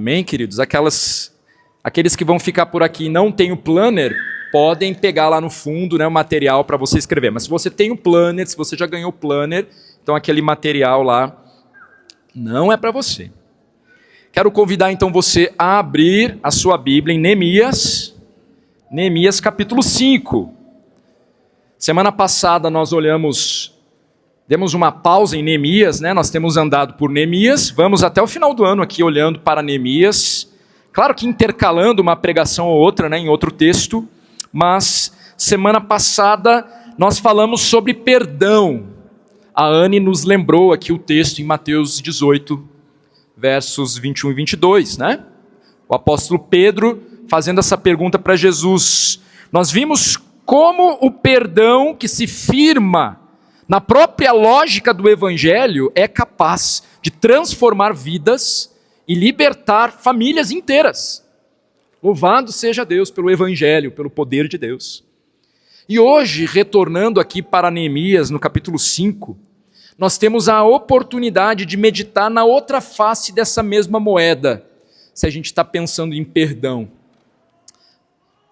Amém, queridos? Aqueles que vão ficar por aqui e não têm o planner, podem pegar lá no fundo, né, o material para você escrever. Mas se você tem o planner, se você já ganhou o planner, então aquele material lá não é para você. Quero convidar então você a abrir a sua Bíblia em Neemias capítulo 5. Semana passada nós demos uma pausa em Neemias, né? Nós temos andado por Neemias, vamos até o final do ano aqui olhando para Neemias, claro que intercalando uma pregação ou outra, né, em outro texto, mas semana passada nós falamos sobre perdão. A Anne nos lembrou aqui o texto em Mateus 18, versos 21 e 22, né? O apóstolo Pedro fazendo essa pergunta para Jesus. Nós vimos como o perdão que se firma na própria lógica do Evangelho é capaz de transformar vidas e libertar famílias inteiras. Louvado seja Deus pelo Evangelho, pelo poder de Deus. E hoje, retornando aqui para Neemias, no capítulo 5, nós temos a oportunidade de meditar na outra face dessa mesma moeda, se a gente está pensando em perdão,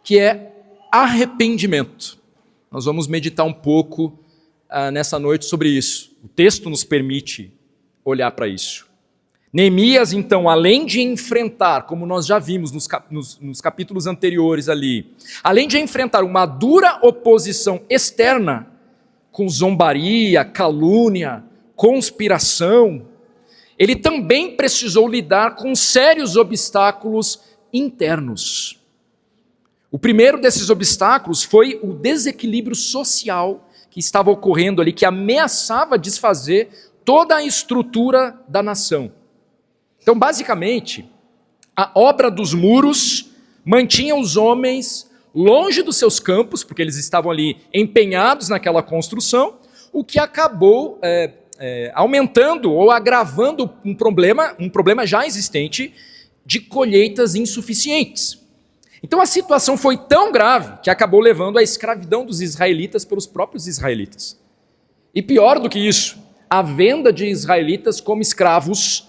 que é arrependimento. Nós vamos meditar um pouco nessa noite sobre isso. O texto nos permite olhar para isso. Neemias, então, além de enfrentar, como nós já vimos nos capítulos anteriores ali, além de enfrentar uma dura oposição externa, com zombaria, calúnia, conspiração, ele também precisou lidar com sérios obstáculos internos. O primeiro desses obstáculos foi o desequilíbrio social que estava ocorrendo ali, que ameaçava desfazer toda a estrutura da nação. Então, basicamente, a obra dos muros mantinha os homens longe dos seus campos, porque eles estavam ali empenhados naquela construção, o que acabou aumentando ou agravando um problema já existente de colheitas insuficientes. Então a situação foi tão grave que acabou levando à escravidão dos israelitas pelos próprios israelitas. E pior do que isso, a venda de israelitas como escravos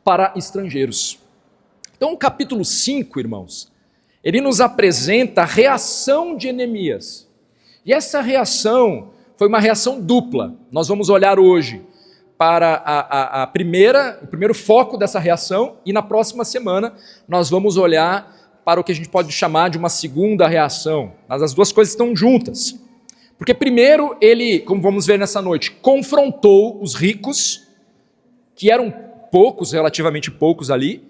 para estrangeiros. Então o capítulo 5, irmãos, ele nos apresenta a reação de Neemias. E essa reação foi uma reação dupla. Nós vamos olhar hoje para o primeiro foco dessa reação, e na próxima semana nós vamos olhar para o que a gente pode chamar de uma segunda reação. Mas as duas coisas estão juntas. Porque primeiro ele, como vamos ver nessa noite, confrontou os ricos, que eram poucos, relativamente poucos ali.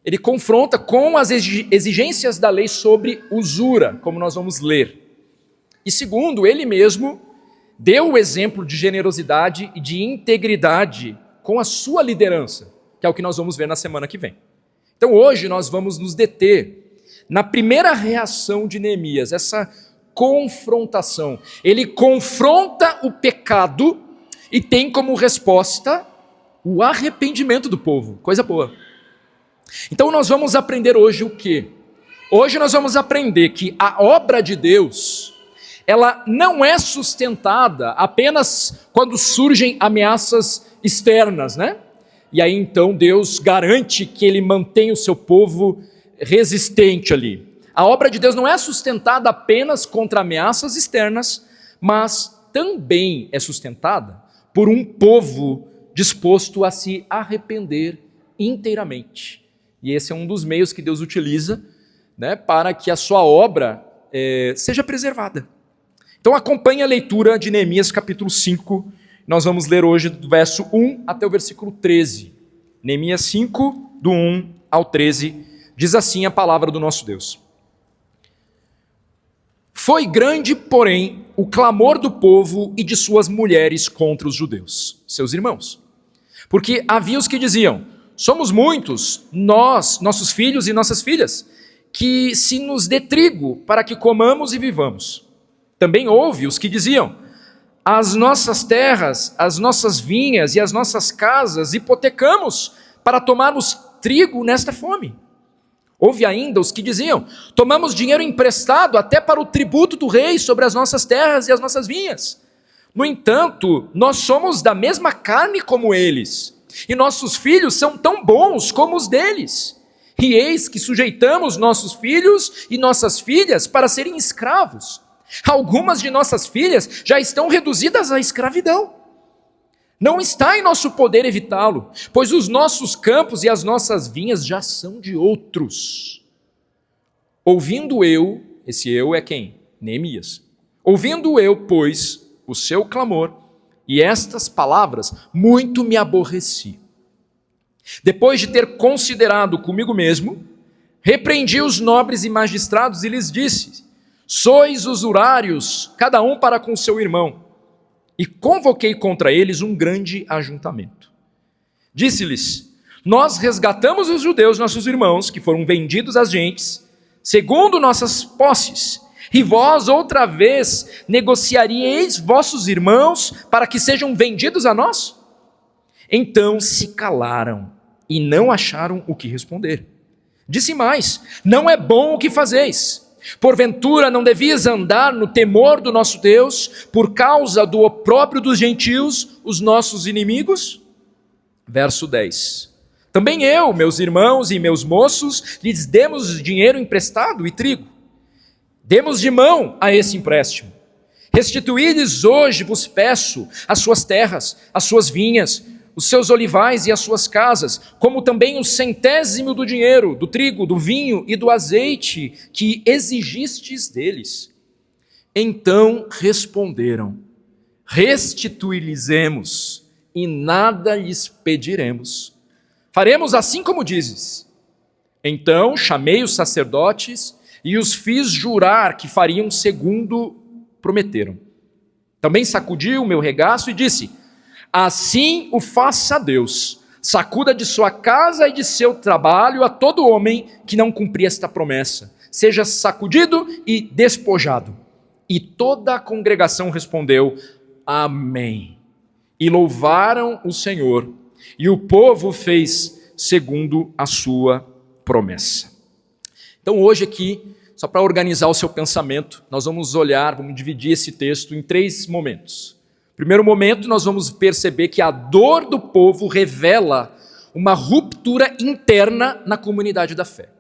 Ele confronta com as exigências da lei sobre usura, como nós vamos ler. E segundo, ele mesmo deu o exemplo de generosidade e de integridade com a sua liderança, que é o que nós vamos ver na semana que vem. Então hoje nós vamos nos deter na primeira reação de Neemias, essa confrontação. Ele confronta o pecado e tem como resposta o arrependimento do povo. Coisa boa. Então nós vamos aprender hoje o quê? Hoje nós vamos aprender que a obra de Deus, ela não é sustentada apenas quando surgem ameaças externas, né? E aí então Deus garante que ele mantém o seu povo resistente ali. A obra de Deus não é sustentada apenas contra ameaças externas, mas também é sustentada por um povo disposto a se arrepender inteiramente. E esse é um dos meios que Deus utiliza, né, para que a sua obra seja preservada. Então acompanhe a leitura de Neemias capítulo 5, nós vamos ler hoje do verso 1 até o versículo 13. Neemias 5, do 1 ao 13, diz assim a palavra do nosso Deus. Foi grande, porém, o clamor do povo e de suas mulheres contra os judeus, seus irmãos. Porque havia os que diziam, somos muitos, nossos filhos e nossas filhas, que se nos dê trigo para que comamos e vivamos. Também houve os que diziam, as nossas terras, as nossas vinhas e as nossas casas hipotecamos para tomarmos trigo nesta fome. Houve ainda os que diziam, tomamos dinheiro emprestado até para o tributo do rei sobre as nossas terras e as nossas vinhas. No entanto, nós somos da mesma carne como eles, e nossos filhos são tão bons como os deles. E eis que sujeitamos nossos filhos e nossas filhas para serem escravos. Algumas de nossas filhas já estão reduzidas à escravidão. Não está em nosso poder evitá-lo, pois os nossos campos e as nossas vinhas já são de outros. Ouvindo eu, esse eu é quem? Neemias. Ouvindo eu, pois, o seu clamor e estas palavras, muito me aborreci. Depois de ter considerado comigo mesmo, repreendi os nobres e magistrados e lhes disse: sois usurários, cada um para com seu irmão. E convoquei contra eles um grande ajuntamento. Disse-lhes: nós resgatamos os judeus, nossos irmãos, que foram vendidos às gentes, segundo nossas posses, e vós outra vez negociaríeis vossos irmãos para que sejam vendidos a nós? Então se calaram e não acharam o que responder. Disse mais: não é bom o que fazeis. Porventura não devias andar no temor do nosso Deus, por causa do opróbrio dos gentios, os nossos inimigos? Verso 10. Também eu, meus irmãos e meus moços, lhes demos dinheiro emprestado e trigo. Demos de mão a esse empréstimo. Restituí-lhes hoje, vos peço, as suas terras, as suas vinhas, os seus olivais e as suas casas, como também o 100º do dinheiro, do trigo, do vinho e do azeite que exigistes deles. Então responderam: restituí-lhes-emos e nada lhes pediremos. Faremos assim como dizes. Então chamei os sacerdotes e os fiz jurar que fariam segundo prometeram. Também sacudi o meu regaço e disse: assim o faça Deus, sacuda de sua casa e de seu trabalho a todo homem que não cumprir esta promessa, seja sacudido e despojado. E toda a congregação respondeu: amém. E louvaram o Senhor, e o povo fez segundo a sua promessa. Então hoje aqui, só para organizar o seu pensamento, nós vamos dividir esse texto em 3 momentos. Primeiro momento, nós vamos perceber que a dor do povo revela uma ruptura interna na comunidade da fé.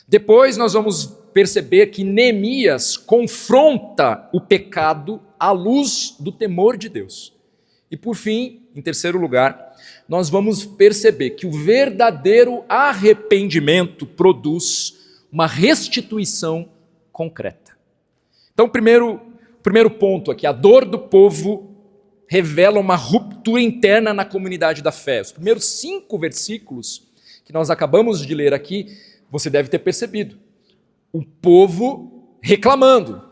Depois nós vamos perceber que Neemias confronta o pecado à luz do temor de Deus. E por fim, em terceiro lugar, nós vamos perceber que o verdadeiro arrependimento produz uma restituição concreta. Então, primeiro ponto aqui, a dor do povo revela uma ruptura interna na comunidade da fé. Os primeiros 5 versículos que nós acabamos de ler aqui, você deve ter percebido. O povo reclamando.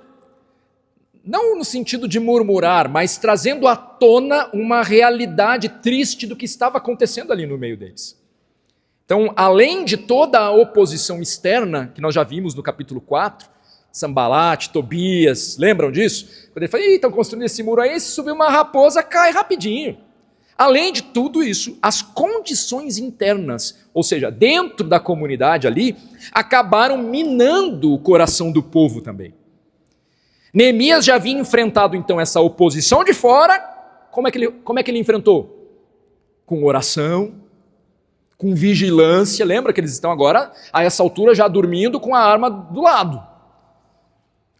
Não no sentido de murmurar, mas trazendo à tona uma realidade triste do que estava acontecendo ali no meio deles. Então, além de toda a oposição externa, que nós já vimos no capítulo 4, Sambalate, Tobias, lembram disso? Quando ele fala: estão construindo esse muro aí, se subir uma raposa, cai rapidinho. Além de tudo isso, as condições internas, ou seja, dentro da comunidade ali, acabaram minando o coração do povo também. Neemias já havia enfrentado então essa oposição de fora. Como é que ele enfrentou? Com oração, com vigilância. Lembra que eles estão agora, a essa altura, já dormindo com a arma do lado.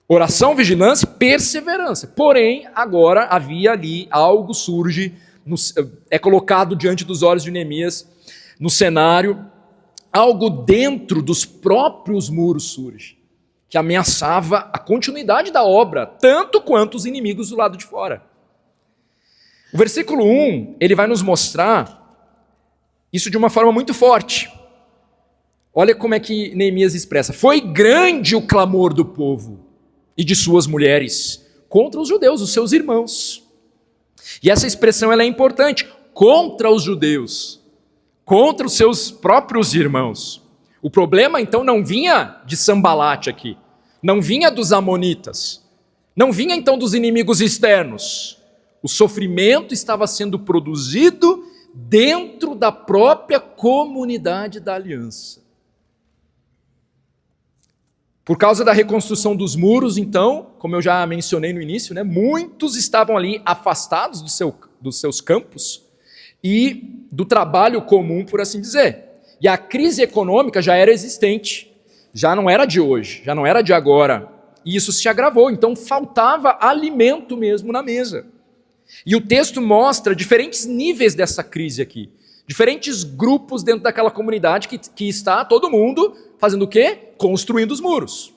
Oração, vigilância, perseverança. Porém, agora havia ali algo surge, é colocado diante dos olhos de Neemias, no cenário, algo dentro dos próprios muros surge, que ameaçava a continuidade da obra, tanto quanto os inimigos do lado de fora. O versículo 1, ele vai nos mostrar isso de uma forma muito forte. Olha como é que Neemias expressa: foi grande o clamor do povo e de suas mulheres contra os judeus, os seus irmãos. E essa expressão ela é importante: contra os judeus, contra os seus próprios irmãos. O problema então não vinha de Sambalate aqui, não vinha dos amonitas, não vinha então dos inimigos externos. O sofrimento estava sendo produzido dentro da própria comunidade da aliança. Por causa da reconstrução dos muros, então, como eu já mencionei no início, muitos estavam ali afastados dos seus campos e do trabalho comum, por assim dizer. E a crise econômica já era existente, já não era de hoje, já não era de agora. E isso se agravou, então faltava alimento mesmo na mesa. E o texto mostra diferentes níveis dessa crise aqui. Diferentes grupos dentro daquela comunidade que está todo mundo fazendo o quê? Construindo os muros.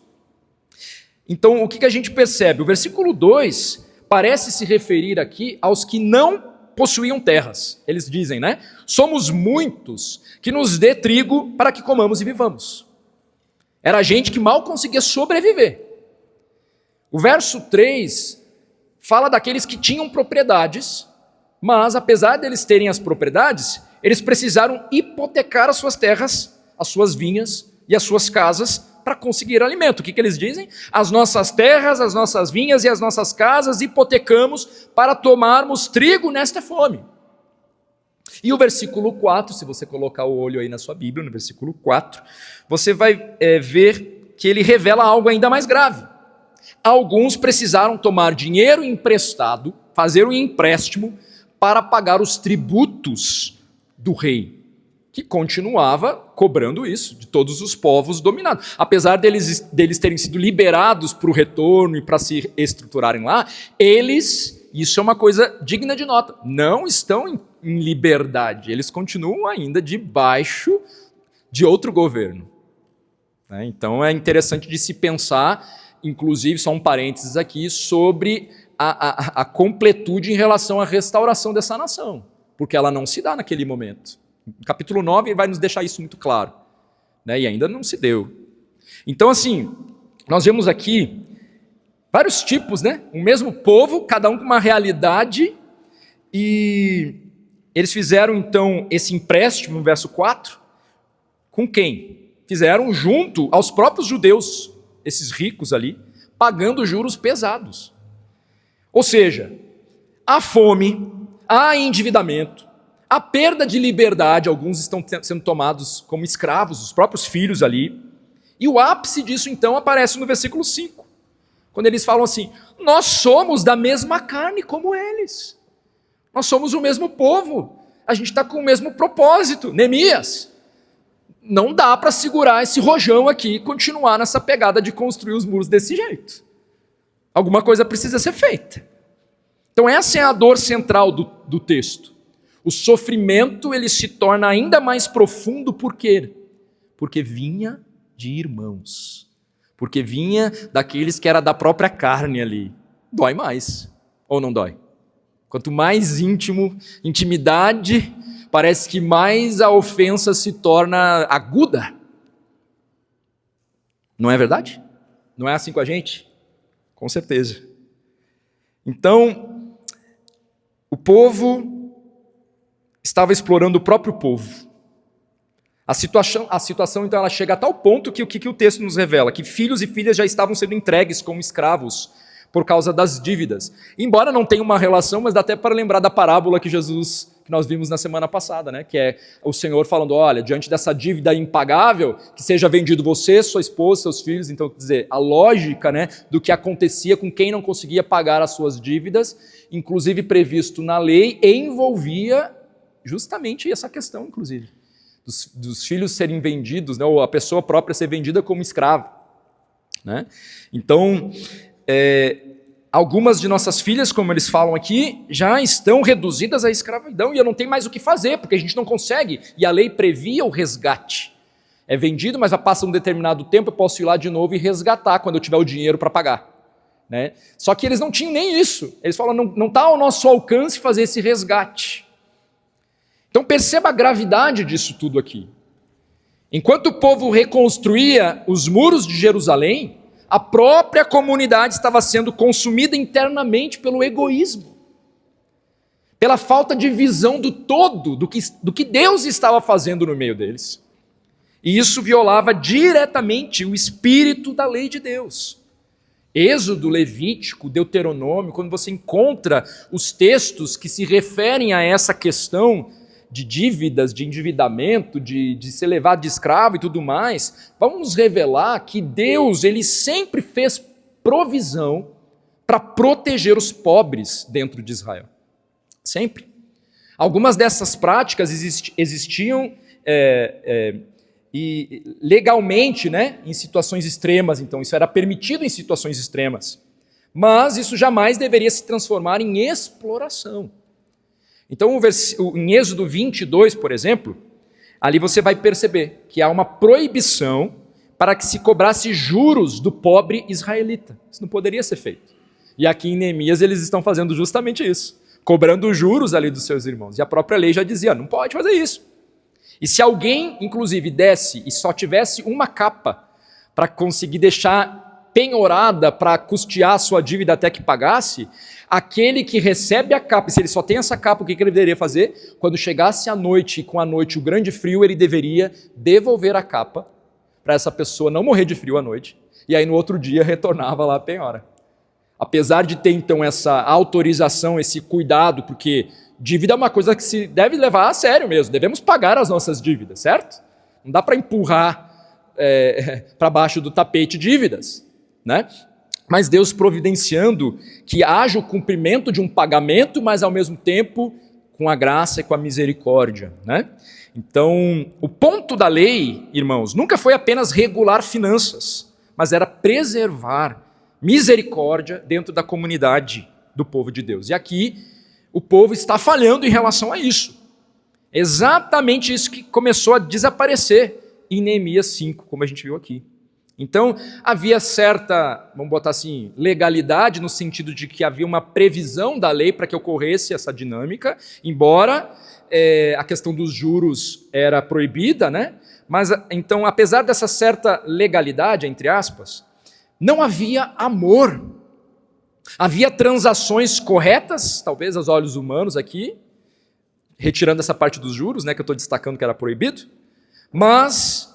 Então, o que a gente percebe? O versículo 2 parece se referir aqui aos que não possuíam terras. Eles dizem, né? Somos muitos, que nos dê trigo para que comamos e vivamos. Era gente que mal conseguia sobreviver. O verso 3 fala daqueles que tinham propriedades, mas apesar deles terem as propriedades, eles precisaram hipotecar as suas terras, as suas vinhas e as suas casas para conseguir alimento. O que eles dizem? As nossas terras, as nossas vinhas e as nossas casas hipotecamos para tomarmos trigo nesta fome. E o versículo 4, se você colocar o olho aí na sua Bíblia, no versículo 4, você vai ver que ele revela algo ainda mais grave. Alguns precisaram tomar dinheiro emprestado, fazer um empréstimo para pagar os tributos do rei, que continuava cobrando isso de todos os povos dominados. Apesar deles terem sido liberados para o retorno e para se estruturarem lá, eles, isso é uma coisa digna de nota, não estão em liberdade, eles continuam ainda debaixo de outro governo. Então é interessante de se pensar, inclusive, só um parênteses aqui, sobre a completude em relação à restauração dessa nação, porque ela não se dá naquele momento. O capítulo 9 vai nos deixar isso muito claro, né? E ainda não se deu. Então, assim, nós vemos aqui vários tipos, né? O mesmo povo, cada um com uma realidade, e eles fizeram, então, esse empréstimo, no verso 4, com quem? Fizeram junto aos próprios judeus, esses ricos ali, pagando juros pesados. Ou seja, há fome, há endividamento, há perda de liberdade, alguns estão sendo tomados como escravos, os próprios filhos ali, e o ápice disso então aparece no versículo 5, quando eles falam assim, nós somos da mesma carne como eles, nós somos o mesmo povo, a gente está com o mesmo propósito. Neemias, não dá para segurar esse rojão aqui e continuar nessa pegada de construir os muros desse jeito. Alguma coisa precisa ser feita. Então essa é a dor central do texto. O sofrimento ele se torna ainda mais profundo, por quê? Porque vinha de irmãos. Porque vinha daqueles que era da própria carne ali. Dói mais, ou não dói? Quanto mais íntimo, intimidade, parece que mais a ofensa se torna aguda. Não é verdade? Não é assim com a gente? Com certeza. Então, o povo estava explorando o próprio povo. A situação então, ela chega a tal ponto que o que o texto nos revela? Que filhos e filhas já estavam sendo entregues como escravos por causa das dívidas. Embora não tenha uma relação, mas dá até para lembrar da parábola que nós vimos na semana passada, né? Que é o Senhor falando, olha, diante dessa dívida impagável, que seja vendido você, sua esposa, seus filhos. Então, quer dizer, a lógica, né, do que acontecia com quem não conseguia pagar as suas dívidas, inclusive previsto na lei, envolvia justamente essa questão, inclusive, dos filhos serem vendidos, né, ou a pessoa própria ser vendida como escravo, né? Então, algumas de nossas filhas, como eles falam aqui, já estão reduzidas à escravidão e eu não tenho mais o que fazer, porque a gente não consegue, e a lei previa o resgate. É vendido, mas passa um determinado tempo, eu posso ir lá de novo e resgatar quando eu tiver o dinheiro para pagar, né? Só que eles não tinham nem isso, eles falam, não está ao nosso alcance fazer esse resgate. Então perceba a gravidade disso tudo aqui. Enquanto o povo reconstruía os muros de Jerusalém, a própria comunidade estava sendo consumida internamente pelo egoísmo, pela falta de visão do todo, do que Deus estava fazendo no meio deles. E isso violava diretamente o espírito da lei de Deus. Êxodo, Levítico, Deuteronômio, quando você encontra os textos que se referem a essa questão de dívidas, de endividamento, de ser levado de escravo e tudo mais, vamos nos revelar que Deus, ele sempre fez provisão para proteger os pobres dentro de Israel. Sempre. Algumas dessas práticas existiam e legalmente, né, em situações extremas. Então isso era permitido em situações extremas. Mas isso jamais deveria se transformar em exploração. Então em Êxodo 22, por exemplo, ali você vai perceber que há uma proibição para que se cobrasse juros do pobre israelita. Isso não poderia ser feito. E aqui em Neemias eles estão fazendo justamente isso, cobrando juros ali dos seus irmãos. E a própria lei já dizia, não pode fazer isso. E se alguém, inclusive, desse e só tivesse uma capa para conseguir deixar penhorada para custear a sua dívida até que pagasse, aquele que recebe a capa, se ele só tem essa capa, o que ele deveria fazer? Quando chegasse a noite e com a noite o grande frio, ele deveria devolver a capa para essa pessoa não morrer de frio à noite, e aí no outro dia retornava lá a penhora. Apesar de ter então essa autorização, esse cuidado, porque dívida é uma coisa que se deve levar a sério mesmo, devemos pagar as nossas dívidas, certo? Não dá para empurrar para baixo do tapete dívidas, né? Mas Deus providenciando que haja o cumprimento de um pagamento, mas ao mesmo tempo com a graça e com a misericórdia, né? Então, o ponto da lei, irmãos, nunca foi apenas regular finanças, mas era preservar misericórdia dentro da comunidade do povo de Deus. E aqui o povo está falhando em relação a isso. Exatamente isso que começou a desaparecer em Neemias 5, como a gente viu aqui. Então, havia certa, vamos botar assim, legalidade no sentido de que havia uma previsão da lei para que ocorresse essa dinâmica, embora a questão dos juros era proibida, né? Mas, então, apesar dessa certa legalidade, entre aspas, não havia amor. Havia transações corretas, talvez aos olhos humanos aqui, retirando essa parte dos juros, né, que eu estou destacando que era proibido, mas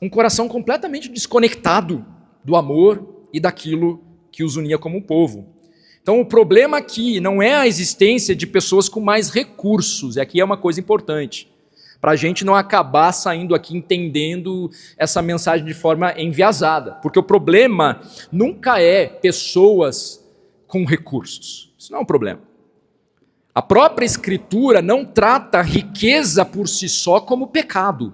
um coração completamente desconectado do amor e daquilo que os unia como povo. Então o problema aqui não é a existência de pessoas com mais recursos, e aqui é uma coisa importante, para a gente não acabar saindo aqui entendendo essa mensagem de forma enviesada, porque o problema nunca é pessoas com recursos, isso não é um problema. A própria Escritura não trata a riqueza por si só como pecado.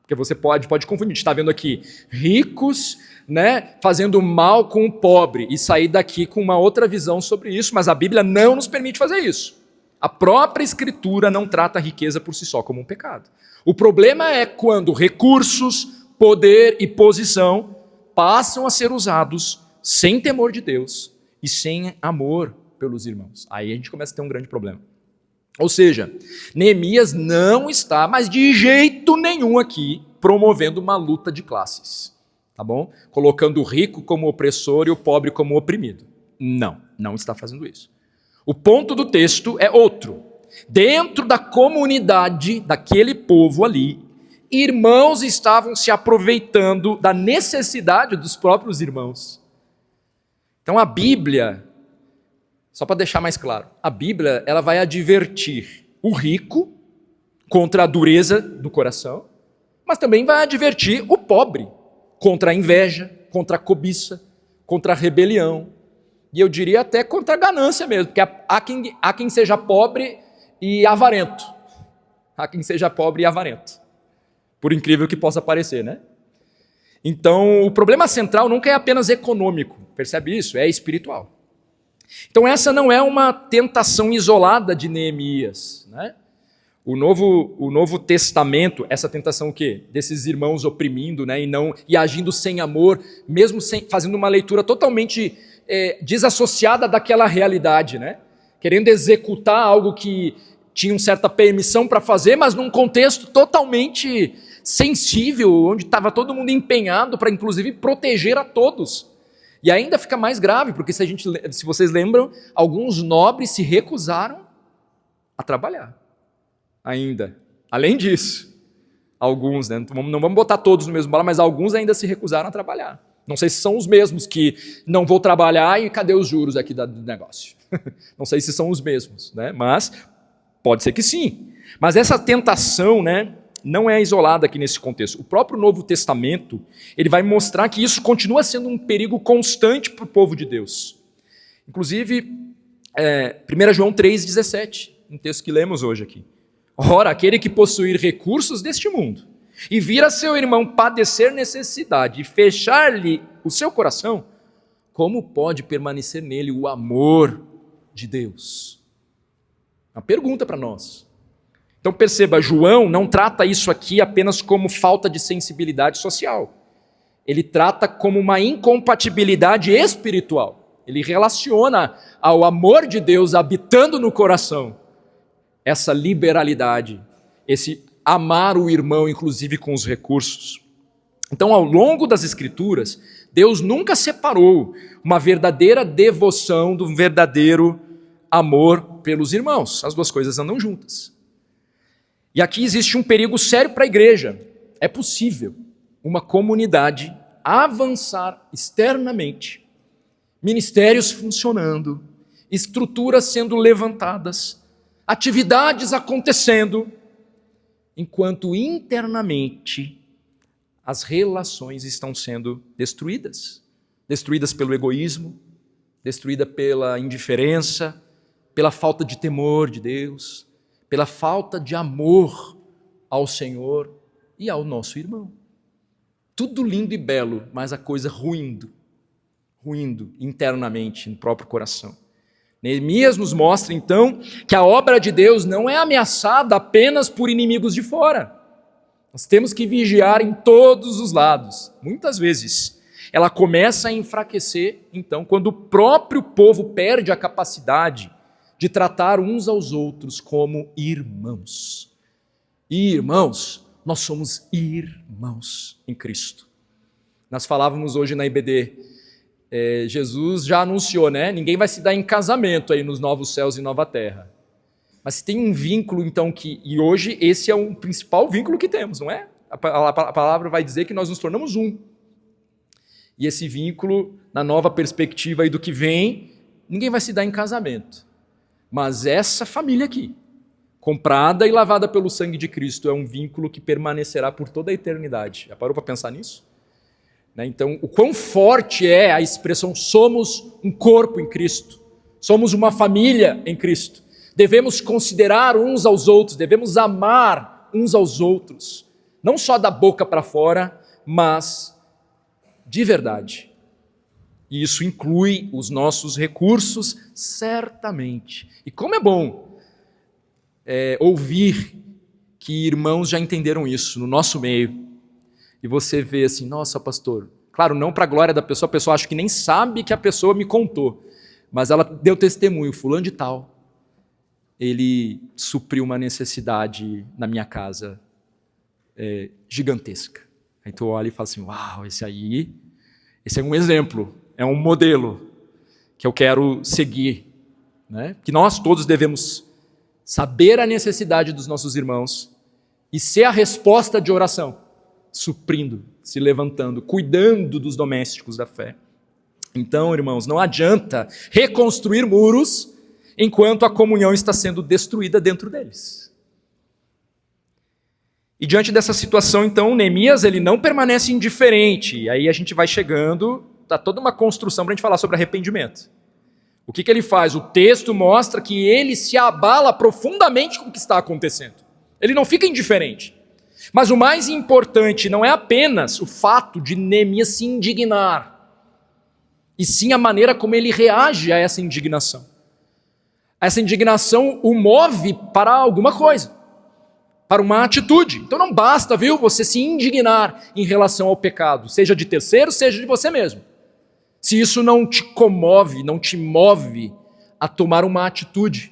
Porque você pode confundir, a gente está vendo aqui ricos, né, fazendo mal com o pobre e sair daqui com uma outra visão sobre isso, mas a Bíblia não nos permite fazer isso. A própria Escritura não trata a riqueza por si só como um pecado. O problema é quando recursos, poder e posição passam a ser usados sem temor de Deus e sem amor pelos irmãos. Aí a gente começa a ter um grande problema. Ou seja, Neemias não está, mas de jeito nenhum aqui, promovendo uma luta de classes, tá bom? Colocando o rico como opressor e o pobre como oprimido. Não está fazendo isso. O ponto do texto é outro. Dentro da comunidade daquele povo ali, irmãos estavam se aproveitando da necessidade dos próprios irmãos. Então a Bíblia, só para deixar mais claro, a Bíblia ela vai advertir o rico contra a dureza do coração, mas também vai advertir o pobre contra a inveja, contra a cobiça, contra a rebelião, e eu diria até contra a ganância mesmo, porque há quem seja pobre e avarento. Há quem seja pobre e avarento. Por incrível que possa parecer, né? Então, o problema central nunca é apenas econômico, percebe isso? É espiritual. Então essa não é uma tentação isolada de Neemias, né? O Novo Testamento, essa tentação o quê? Desses irmãos oprimindo, né? E agindo sem amor, mesmo fazendo uma leitura totalmente desassociada daquela realidade, né? Querendo executar algo que tinham certa permissão para fazer, mas num contexto totalmente sensível, onde estava todo mundo empenhado para inclusive proteger a todos. E ainda fica mais grave, porque se vocês lembram, alguns nobres se recusaram a trabalhar. Ainda. Além disso, alguns, né? Não vamos botar todos no mesmo bolo, mas alguns ainda se recusaram a trabalhar. Não sei se são os mesmos que não vou trabalhar e cadê os juros aqui do negócio? Não sei se são os mesmos, né? Mas pode ser que sim. Mas essa tentação, né, não é isolada aqui nesse contexto. O próprio Novo Testamento, ele vai mostrar que isso continua sendo um perigo constante para o povo de Deus. Inclusive, 1 João 3,17, um texto que lemos hoje aqui, Ora, aquele que possuir recursos deste mundo e vir a seu irmão padecer necessidade e fechar-lhe o seu coração, como pode permanecer nele o amor de Deus? Uma pergunta para nós. Então perceba, João não trata isso aqui apenas como falta de sensibilidade social. Ele trata como uma incompatibilidade espiritual. Ele relaciona ao amor de Deus habitando no coração essa liberalidade, esse amar o irmão, inclusive com os recursos. Então, ao longo das Escrituras, Deus nunca separou uma verdadeira devoção do verdadeiro amor pelos irmãos. As duas coisas andam juntas. E aqui existe um perigo sério para a igreja. É possível uma comunidade avançar externamente, ministérios funcionando, estruturas sendo levantadas, atividades acontecendo, enquanto internamente as relações estão sendo destruídas. Destruídas pelo egoísmo, destruída pela indiferença, pela falta de temor de Deus, pela falta de amor ao Senhor e ao nosso irmão. Tudo lindo e belo, mas a coisa ruindo internamente no próprio coração. Neemias nos mostra, então, que a obra de Deus não é ameaçada apenas por inimigos de fora. Nós temos que vigiar em todos os lados. Muitas vezes, ela começa a enfraquecer, então, quando o próprio povo perde a capacidade de tratar uns aos outros como irmãos. E, irmãos, nós somos irmãos em Cristo. Nós falávamos hoje na IBD, Jesus já anunciou, né? Ninguém vai se dar em casamento aí nos novos céus e nova terra. Mas se tem um vínculo, então, e hoje esse é o principal vínculo que temos, não é? A palavra vai dizer que nós nos tornamos um. E esse vínculo, na nova perspectiva aí do que vem, ninguém vai se dar em casamento. Mas essa família aqui, comprada e lavada pelo sangue de Cristo, é um vínculo que permanecerá por toda a eternidade. Já parou para pensar nisso? Então, o quão forte é a expressão somos um corpo em Cristo, somos uma família em Cristo, devemos considerar uns aos outros, devemos amar uns aos outros, não só da boca para fora, mas de verdade. E isso inclui os nossos recursos, certamente. E como é bom ouvir que irmãos já entenderam isso no nosso meio. E você vê assim, nossa, pastor, claro, não para a glória da pessoa, a pessoa acho que nem sabe que a pessoa me contou, mas ela deu testemunho, fulano de tal, ele supriu uma necessidade na minha casa gigantesca. Aí tu olha e fala assim, uau, esse é um exemplo, é um modelo que eu quero seguir, né? Que nós todos devemos saber a necessidade dos nossos irmãos e ser a resposta de oração, suprindo, se levantando, cuidando dos domésticos da fé. Então, irmãos, não adianta reconstruir muros enquanto a comunhão está sendo destruída dentro deles. E diante dessa situação, então, Neemias, ele não permanece indiferente. E aí a gente vai chegando, está toda uma construção para a gente falar sobre arrependimento. O que ele faz? O texto mostra que ele se abala profundamente com o que está acontecendo. Ele não fica indiferente. Mas o mais importante não é apenas o fato de Neemias se indignar, e sim a maneira como ele reage a essa indignação. Essa indignação o move para alguma coisa, para uma atitude. Então não basta, você se indignar em relação ao pecado, seja de terceiro, seja de você mesmo. Se isso não te comove, não te move a tomar uma atitude,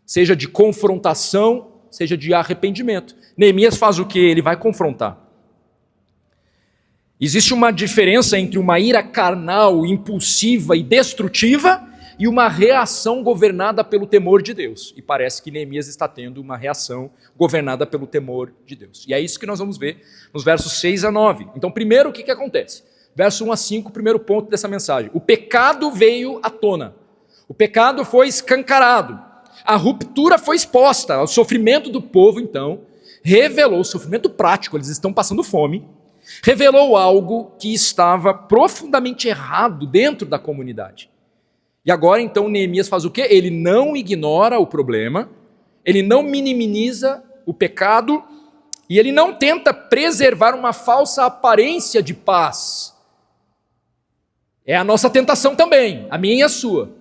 seja de confrontação, seja de arrependimento. Neemias faz o quê? Ele vai confrontar. Existe uma diferença entre uma ira carnal, impulsiva e destrutiva e uma reação governada pelo temor de Deus. E parece que Neemias está tendo uma reação governada pelo temor de Deus. E é isso que nós vamos ver nos versos 6 a 9. Então, primeiro, o que acontece? Verso 1 a 5, primeiro ponto dessa mensagem. O pecado veio à tona. O pecado foi escancarado. A ruptura foi exposta. O sofrimento do povo, então, revelou o sofrimento prático, eles estão passando fome, revelou algo que estava profundamente errado dentro da comunidade. E agora, então, Neemias faz o quê? Ele não ignora o problema, ele não minimiza o pecado e ele não tenta preservar uma falsa aparência de paz. É a nossa tentação também, a minha e a sua.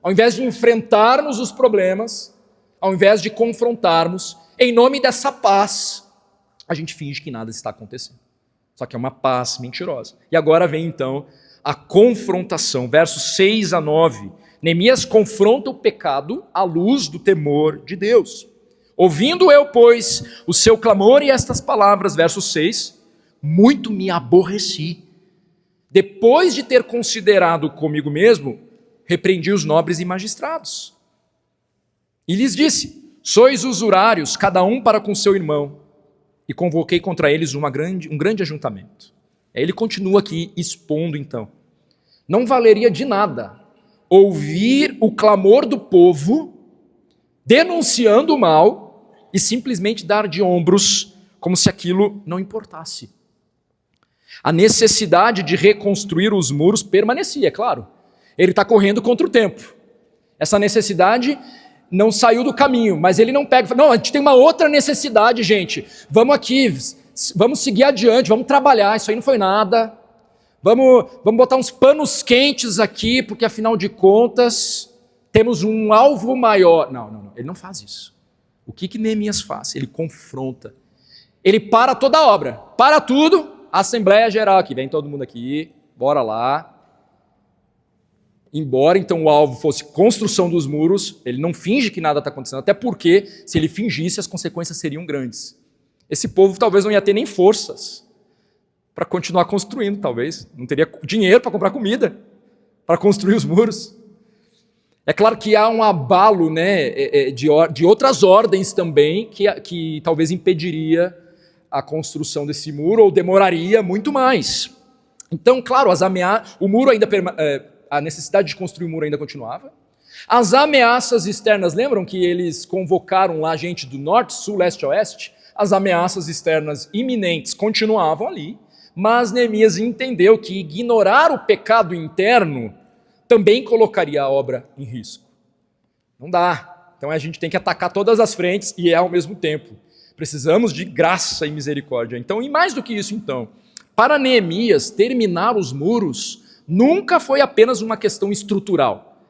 Ao invés de enfrentarmos os problemas, ao invés de confrontarmos, em nome dessa paz, a gente finge que nada está acontecendo. Só que é uma paz mentirosa. E agora vem então a confrontação, versos 6 a 9. Neemias confronta o pecado à luz do temor de Deus. Ouvindo eu, pois, o seu clamor e estas palavras, verso 6, muito me aborreci. Depois de ter considerado comigo mesmo, repreendi os nobres e magistrados. E lhes disse, sois usurários, cada um para com seu irmão. E convoquei contra eles um grande ajuntamento. Ele continua aqui expondo então. Não valeria de nada ouvir o clamor do povo, denunciando o mal, e simplesmente dar de ombros, como se aquilo não importasse. A necessidade de reconstruir os muros permanecia, é claro. Ele está correndo contra o tempo. Essa necessidade não saiu do caminho, mas ele não pega e fala, não, a gente tem uma outra necessidade, gente. Vamos aqui, vamos seguir adiante, vamos trabalhar, isso aí não foi nada. Vamos botar uns panos quentes aqui, porque afinal de contas, temos um alvo maior. Não, ele não faz isso. O que Neemias faz? Ele confronta. Ele para toda a obra, para tudo, Assembleia Geral aqui, vem todo mundo aqui, bora lá. Embora então o alvo fosse construção dos muros, ele não finge que nada está acontecendo, até porque se ele fingisse as consequências seriam grandes. Esse povo talvez não ia ter nem forças para continuar construindo, talvez. Não teria dinheiro para comprar comida, para construir os muros. É claro que há um abalo, né, de outras ordens também que talvez impediria a construção desse muro ou demoraria muito mais. Então, claro, o muro ainda a necessidade de construir o muro ainda continuava. As ameaças externas, lembram que eles convocaram lá gente do norte, sul, leste, oeste? As ameaças externas iminentes continuavam ali, mas Neemias entendeu que ignorar o pecado interno também colocaria a obra em risco. Não dá. Então a gente tem que atacar todas as frentes e ao mesmo tempo. Precisamos de graça e misericórdia. Então, e mais do que isso então, para Neemias terminar os muros nunca foi apenas uma questão estrutural,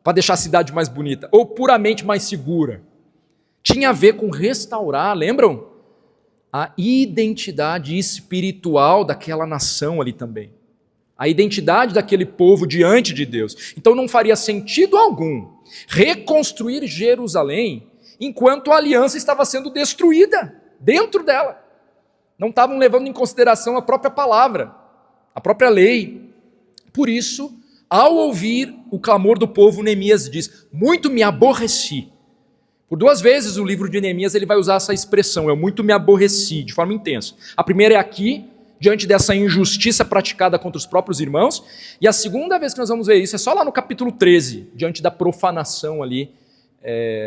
para deixar a cidade mais bonita, ou puramente mais segura. Tinha a ver com restaurar, lembram? A identidade espiritual daquela nação ali também. A identidade daquele povo diante de Deus. Então não faria sentido algum reconstruir Jerusalém enquanto a aliança estava sendo destruída dentro dela. Não estavam levando em consideração a própria palavra, a própria lei. Por isso, ao ouvir o clamor do povo, Neemias diz, muito me aborreci. Por 2 vezes o livro de Neemias ele vai usar essa expressão, eu muito me aborreci, de forma intensa. A primeira é aqui, diante dessa injustiça praticada contra os próprios irmãos, e a segunda vez que nós vamos ver isso é só lá no capítulo 13, diante da profanação ali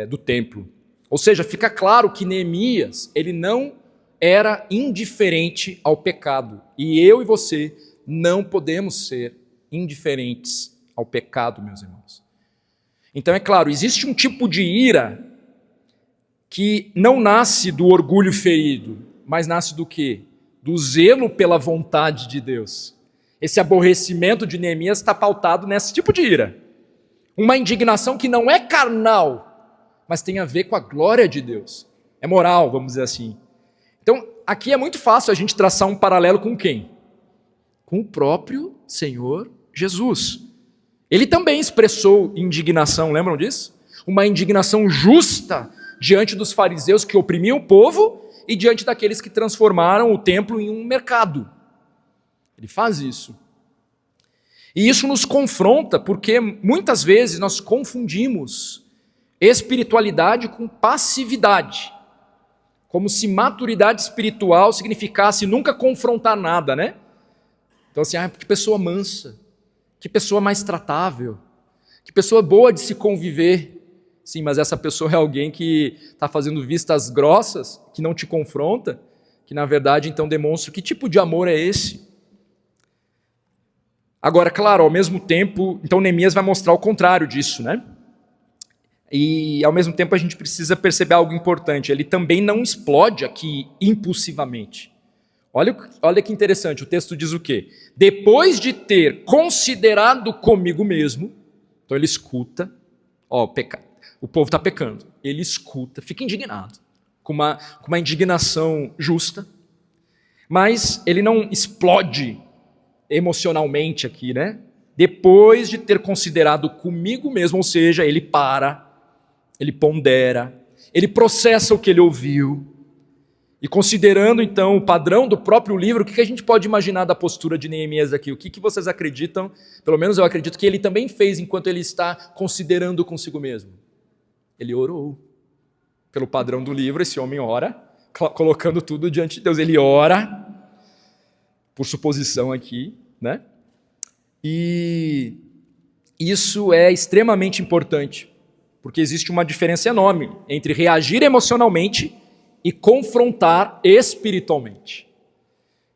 do templo. Ou seja, fica claro que Neemias, ele não era indiferente ao pecado, e eu e você não podemos ser indiferentes ao pecado, meus irmãos. Então é claro, existe um tipo de ira que não nasce do orgulho ferido, mas nasce do quê? Do zelo pela vontade de Deus. Esse aborrecimento de Neemias está pautado nesse tipo de ira. Uma indignação que não é carnal, mas tem a ver com a glória de Deus. É moral, vamos dizer assim. Então, aqui é muito fácil a gente traçar um paralelo com quem? Com o próprio Senhor Jesus. Ele também expressou indignação, lembram disso? Uma indignação justa diante dos fariseus que oprimiam o povo e diante daqueles que transformaram o templo em um mercado. Ele faz isso. E isso nos confronta porque muitas vezes nós confundimos espiritualidade com passividade. Como se maturidade espiritual significasse nunca confrontar nada, né? Então assim, que pessoa mansa, que pessoa mais tratável, que pessoa boa de se conviver. Sim, mas essa pessoa é alguém que está fazendo vistas grossas, que não te confronta, que na verdade então demonstra que tipo de amor é esse. Agora, claro, ao mesmo tempo, então Neemias vai mostrar o contrário disso, né? E, ao mesmo tempo, a gente precisa perceber algo importante. Ele também não explode aqui impulsivamente. Olha que interessante, o texto diz o quê? Depois de ter considerado comigo mesmo, então ele escuta, o povo está pecando, ele escuta, fica indignado, com uma indignação justa, mas ele não explode emocionalmente aqui, né? Depois de ter considerado comigo mesmo, ou seja, ele para, ele pondera, ele processa o que ele ouviu, e considerando então o padrão do próprio livro, o que a gente pode imaginar da postura de Neemias aqui? O que vocês acreditam? Pelo menos eu acredito que ele também fez enquanto ele está considerando consigo mesmo. Ele orou. Pelo padrão do livro, esse homem ora, colocando tudo diante de Deus. Ele ora, por suposição aqui, né? E isso é extremamente importante, porque existe uma diferença enorme entre reagir emocionalmente e confrontar espiritualmente.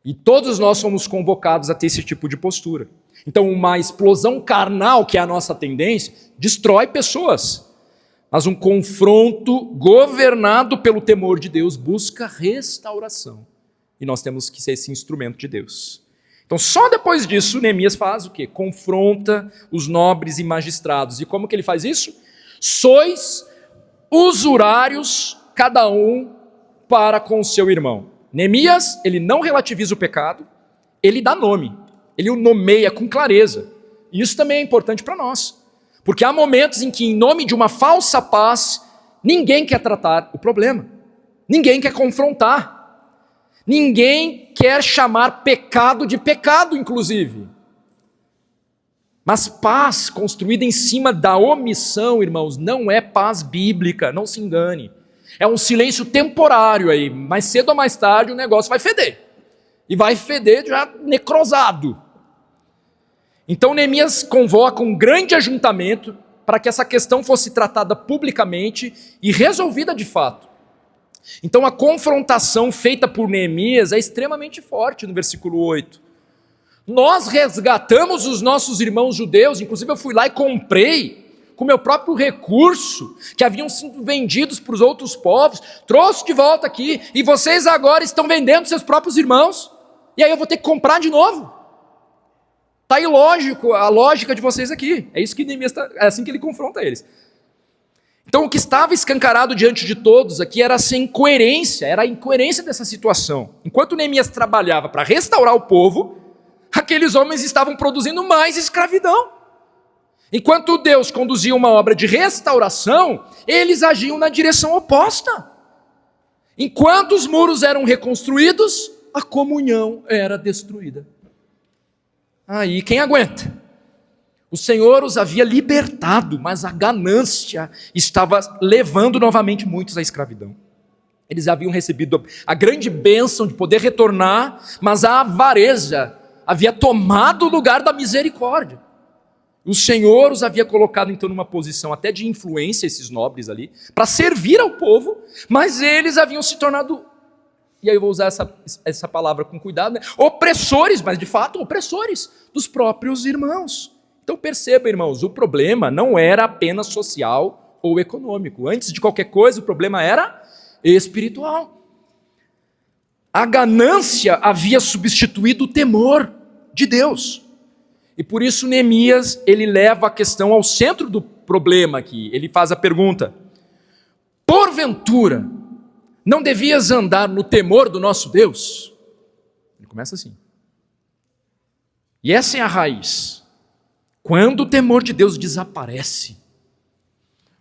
E todos nós somos convocados a ter esse tipo de postura. Então, uma explosão carnal, que é a nossa tendência, destrói pessoas. Mas um confronto governado pelo temor de Deus busca restauração. E nós temos que ser esse instrumento de Deus. Então, só depois disso, Neemias faz o quê? Confronta os nobres e magistrados. E como que ele faz isso? Sois usurários, cada um para com o seu irmão. Neemias, ele não relativiza o pecado, ele dá nome, ele o nomeia com clareza. E isso também é importante para nós, porque há momentos em que, em nome de uma falsa paz, ninguém quer tratar o problema, ninguém quer confrontar, ninguém quer chamar pecado de pecado, inclusive. Mas paz construída em cima da omissão, irmãos, não é paz bíblica, não se engane. É um silêncio temporário aí, mais cedo ou mais tarde o negócio vai feder. E vai feder já necrosado. Então Neemias convoca um grande ajuntamento para que essa questão fosse tratada publicamente e resolvida de fato. Então a confrontação feita por Neemias é extremamente forte no versículo 8. Nós resgatamos os nossos irmãos judeus, inclusive eu fui lá e comprei com meu próprio recurso, que haviam sido vendidos para os outros povos, trouxe de volta aqui, e vocês agora estão vendendo seus próprios irmãos, e aí eu vou ter que comprar de novo. Está ilógico a lógica de vocês aqui. É isso que Neemias é assim que ele confronta eles. Então o que estava escancarado diante de todos aqui era essa incoerência, era a incoerência dessa situação. Enquanto Neemias trabalhava para restaurar o povo, aqueles homens estavam produzindo mais escravidão. Enquanto Deus conduzia uma obra de restauração, eles agiam na direção oposta. Enquanto os muros eram reconstruídos, a comunhão era destruída. Aí quem aguenta? O Senhor os havia libertado, mas a ganância estava levando novamente muitos à escravidão. Eles haviam recebido a grande bênção de poder retornar, mas a avareza havia tomado o lugar da misericórdia. O Senhor os havia colocado então numa posição até de influência, esses nobres ali, para servir ao povo, mas eles haviam se tornado, e aí eu vou usar essa palavra com cuidado, né? Opressores, mas de fato opressores dos próprios irmãos. Então perceba, irmãos, o problema não era apenas social ou econômico. Antes de qualquer coisa, o problema era espiritual. A ganância havia substituído o temor de Deus. E por isso Neemias, ele leva a questão ao centro do problema aqui. Ele faz a pergunta: porventura, não devias andar no temor do nosso Deus? Ele começa assim. E essa é a raiz. Quando o temor de Deus desaparece,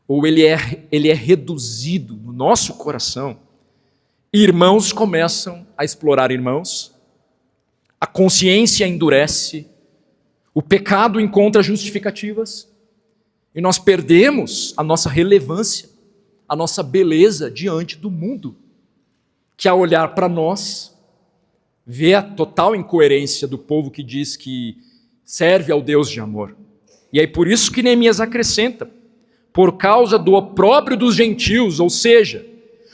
ou ele é reduzido no nosso coração, irmãos começam a explorar irmãos, a consciência endurece, o pecado encontra justificativas, e nós perdemos a nossa relevância, a nossa beleza diante do mundo, que ao olhar para nós, vê a total incoerência do povo que diz que serve ao Deus de amor. E aí por isso que Neemias acrescenta, por causa do opróbrio dos gentios, ou seja,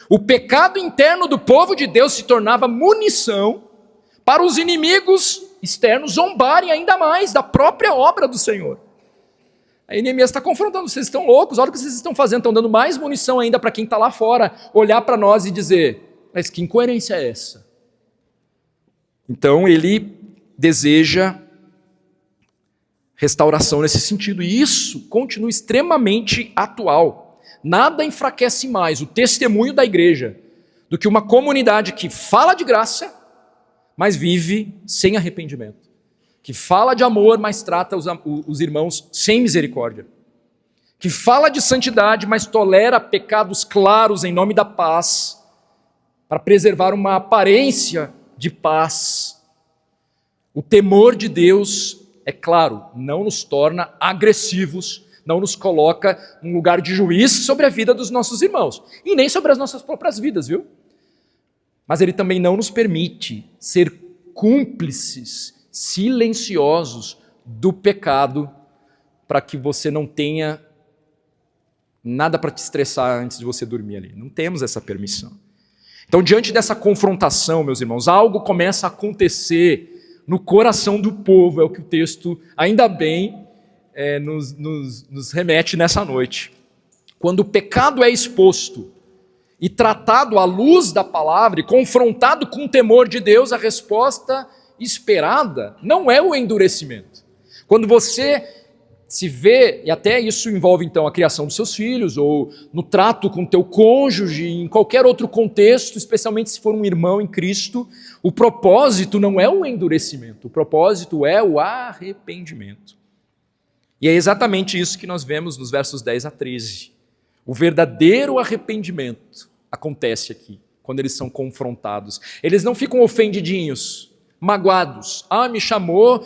o pecado interno do povo de Deus se tornava munição para os inimigos externos zombarem ainda mais da própria obra do Senhor. Aí Neemias está confrontando, vocês estão loucos, olha o que vocês estão fazendo, estão dando mais munição ainda para quem está lá fora, olhar para nós e dizer, mas que incoerência é essa? Então ele deseja restauração nesse sentido, e isso continua extremamente atual. Nada enfraquece mais o testemunho da igreja do que uma comunidade que fala de graça, mas vive sem arrependimento. Que fala de amor, mas trata os irmãos sem misericórdia. Que fala de santidade, mas tolera pecados claros em nome da paz, para preservar uma aparência de paz. O temor de Deus, é claro, não nos torna agressivos, não nos coloca num lugar de juiz sobre a vida dos nossos irmãos, e nem sobre as nossas próprias vidas, viu? Mas ele também não nos permite ser cúmplices, silenciosos do pecado, para que você não tenha nada para te estressar antes de você dormir ali. Não temos essa permissão. Então, diante dessa confrontação, meus irmãos, algo começa a acontecer no coração do povo, é o que o texto, ainda bem, nos remete nessa noite. Quando o pecado é exposto e tratado à luz da palavra e confrontado com o temor de Deus, a resposta esperada não é o endurecimento. Quando você se vê, e até isso envolve então a criação dos seus filhos, ou no trato com teu cônjuge, em qualquer outro contexto, especialmente se for um irmão em Cristo, o propósito não é o endurecimento, o propósito é o arrependimento. E é exatamente isso que nós vemos nos versos 10 a 13. O verdadeiro arrependimento acontece aqui, quando eles são confrontados. Eles não ficam ofendidinhos, magoados. Me chamou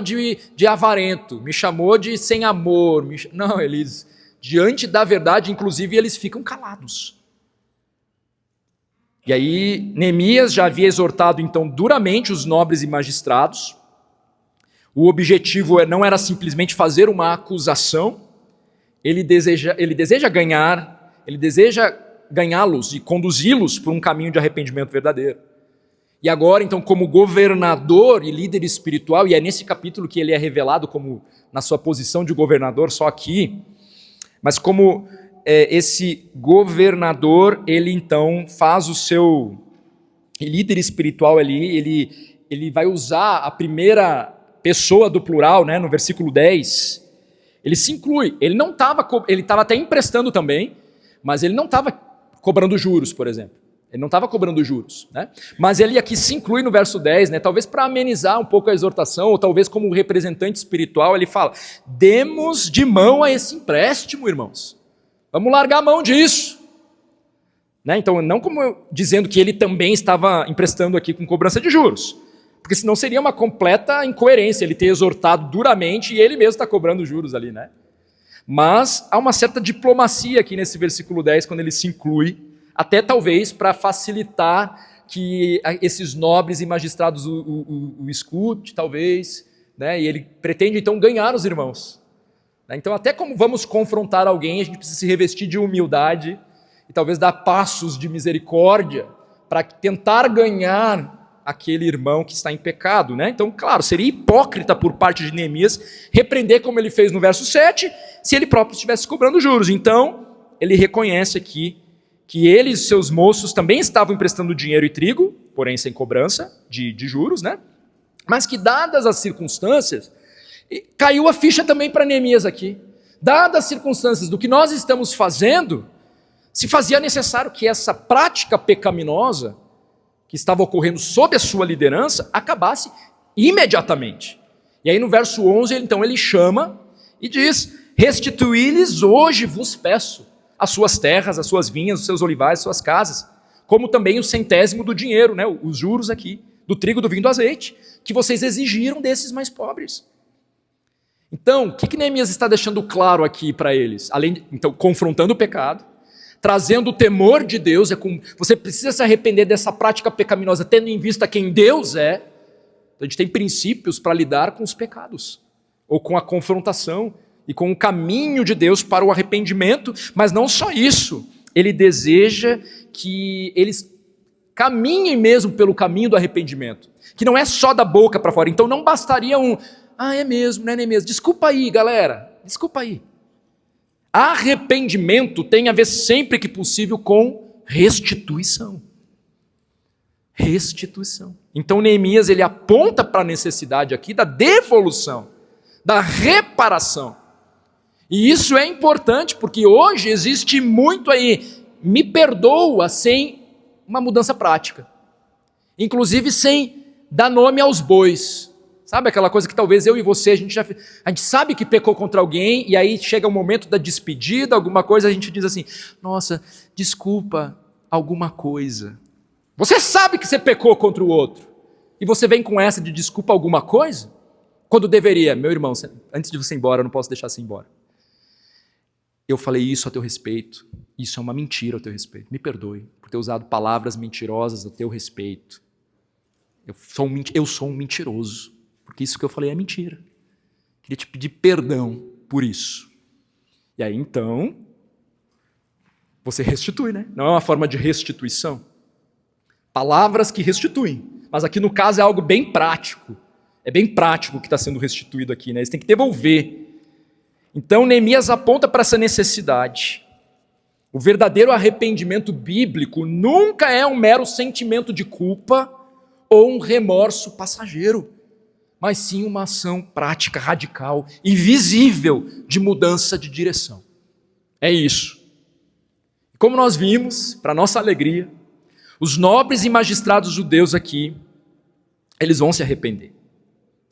de avarento, me chamou de sem amor. Não, eles, diante da verdade, inclusive, eles ficam calados. E aí, Neemias já havia exortado, então, duramente os nobres e magistrados. O objetivo não era simplesmente fazer uma acusação, ele deseja ganhá-los e conduzi-los por um caminho de arrependimento verdadeiro. E agora, então, como governador e líder espiritual, e é nesse capítulo que ele é revelado como na sua posição de governador, só aqui, mas como esse governador, ele então faz o seu líder espiritual ali, ele vai usar a primeira pessoa do plural, né, no versículo 10, ele se inclui, ele estava até emprestando também, mas ele não estava cobrando juros, por exemplo. Ele não estava cobrando juros, né? Mas ele aqui se inclui no verso 10, né? Talvez para amenizar um pouco a exortação, ou talvez como representante espiritual, ele fala, demos de mão a esse empréstimo, irmãos. Vamos largar a mão disso. Né? Então, não como dizendo que ele também estava emprestando aqui com cobrança de juros, porque senão seria uma completa incoerência ele ter exortado duramente e ele mesmo está cobrando juros ali, né? Mas há uma certa diplomacia aqui nesse versículo 10, quando ele se inclui, até talvez para facilitar que esses nobres e magistrados o escute, talvez, né? E ele pretende então ganhar os irmãos. Então, até como vamos confrontar alguém, a gente precisa se revestir de humildade e talvez dar passos de misericórdia para tentar ganhar aquele irmão que está em pecado, né? Então, claro, seria hipócrita por parte de Neemias repreender como ele fez no verso 7, se ele próprio estivesse cobrando juros. Então, ele reconhece aqui que ele e seus moços também estavam emprestando dinheiro e trigo, porém sem cobrança de juros, né? Mas que, dadas as circunstâncias, caiu a ficha também para Neemias aqui. Dadas as circunstâncias do que nós estamos fazendo, se fazia necessário que essa prática pecaminosa que estava ocorrendo sob a sua liderança acabasse imediatamente. E aí no verso 11, então ele chama e diz, restituí-lhes hoje vos peço as suas terras, as suas vinhas, os seus olivais, as suas casas, como também o 100º do dinheiro, né, os juros aqui, do trigo, do vinho, do azeite, que vocês exigiram desses mais pobres. Então, o que Neemias está deixando claro aqui para eles? Então, confrontando o pecado, trazendo o temor de Deus, você precisa se arrepender dessa prática pecaminosa, tendo em vista quem Deus é. Então, a gente tem princípios para lidar com os pecados, ou com a confrontação, e com o caminho de Deus para o arrependimento, mas não só isso, ele deseja que eles caminhem mesmo pelo caminho do arrependimento, que não é só da boca para fora. Então não bastaria é mesmo, né, Neemias? Desculpa aí, galera, desculpa aí. Arrependimento tem a ver sempre que possível com restituição. Restituição. Então Neemias ele aponta para a necessidade aqui da devolução, da reparação. E isso é importante porque hoje existe muito aí, me perdoa, sem uma mudança prática. Inclusive sem dar nome aos bois. Sabe aquela coisa que talvez eu e você, a gente sabe que pecou contra alguém e aí chega o momento da despedida, alguma coisa, a gente diz assim, nossa, desculpa alguma coisa. Você sabe que você pecou contra o outro e você vem com essa de desculpa alguma coisa? Quando deveria, meu irmão, antes de você ir embora, eu não posso deixar você ir embora. Eu falei isso a teu respeito, isso é uma mentira a teu respeito, me perdoe por ter usado palavras mentirosas a teu respeito. Eu sou um mentiroso, porque isso que eu falei é mentira. Queria te pedir perdão por isso. E aí então, você restitui, né? Não é uma forma de restituição? Palavras que restituem, mas aqui no caso é algo bem prático. É bem prático o que está sendo restituído aqui, né? Eles têm que devolver. Então Neemias aponta para essa necessidade. O verdadeiro arrependimento bíblico nunca é um mero sentimento de culpa ou um remorso passageiro, mas sim uma ação prática, radical e visível de mudança de direção. É isso. Como nós vimos, para nossa alegria, os nobres e magistrados judeus aqui, eles vão se arrepender.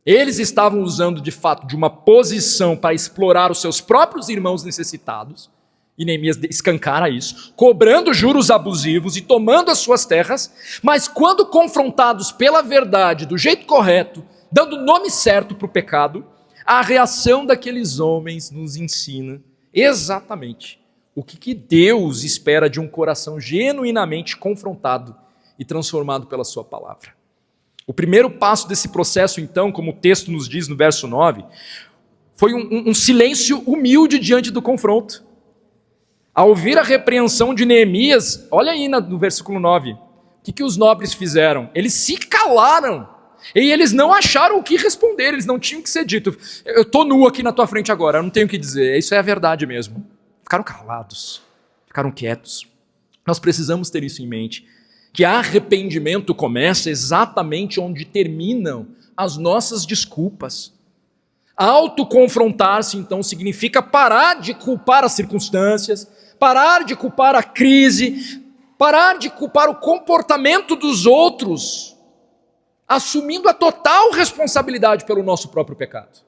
Eles estavam usando de fato de uma posição para explorar os seus próprios irmãos necessitados, e Neemias escancara isso, cobrando juros abusivos e tomando as suas terras, mas quando confrontados pela verdade, do jeito correto, dando o nome certo para o pecado, a reação daqueles homens nos ensina exatamente o que Deus espera de um coração genuinamente confrontado e transformado pela sua palavra. O primeiro passo desse processo, então, como o texto nos diz no verso 9, foi um silêncio humilde diante do confronto. Ao ouvir a repreensão de Neemias, olha aí no versículo 9, o que os nobres fizeram? Eles se calaram, e eles não acharam o que responder, eles não tinham que ser dito. Eu estou nu aqui na tua frente agora, eu não tenho o que dizer, isso é a verdade mesmo. Ficaram calados, ficaram quietos. Nós precisamos ter isso em mente, que arrependimento começa exatamente onde terminam as nossas desculpas. Autoconfrontar-se, então, significa parar de culpar as circunstâncias, parar de culpar a crise, parar de culpar o comportamento dos outros, assumindo a total responsabilidade pelo nosso próprio pecado.